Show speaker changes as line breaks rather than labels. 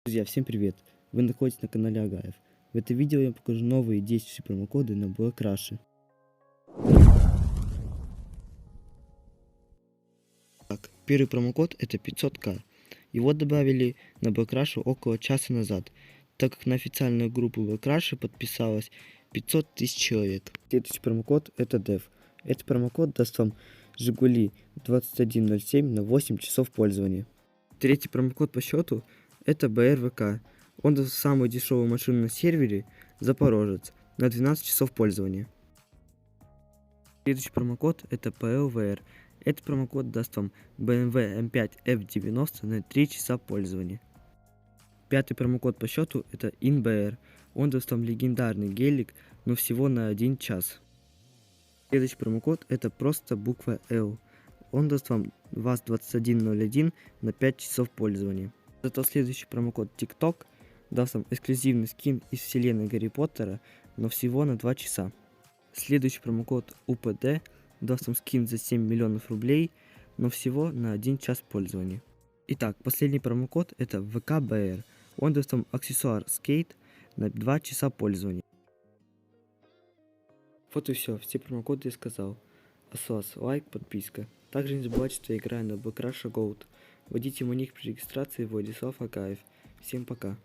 Друзья, всем привет! Вы находитесь на канале Агаев. В это видео я покажу новые действующие промокоды на Black Rush. Так, первый промокод это 500к. Его добавили на Black Rush около часа назад, так как на официальную группу Black Rush подписалось 500 тысяч человек. Следующий промокод это DEV. Этот промокод даст вам Жигули 2107 на 8 часов пользования. Третий промокод по счету это BRVK. Он даст самую дешевую машину на сервере Запорожец на 12 часов пользования. Следующий промокод это PLVR. Этот промокод даст вам BMW M5 F90 на 3 часа пользования. Пятый промокод по счету это InBR. Он даст вам легендарный гелик, но всего на 1 час. Следующий промокод это просто буква L. Он даст вам ВАЗ-2101 на 5 часов пользования. Зато следующий промокод TikTok даст вам эксклюзивный скин из вселенной Гарри Поттера, но всего на 2 часа. Следующий промокод UPD даст вам скин за 7 миллионов рублей, но всего на 1 час пользования. Итак, последний промокод это VKBR. Он даст вам аксессуар скейт на 2 часа пользования. Вот и все промокоды я сказал. А с вас лайк, подписка. Также не забывайте, что я играю на Black Rush Gold. Вводите мой ник при регистрации Владислав Агаев. Всем пока.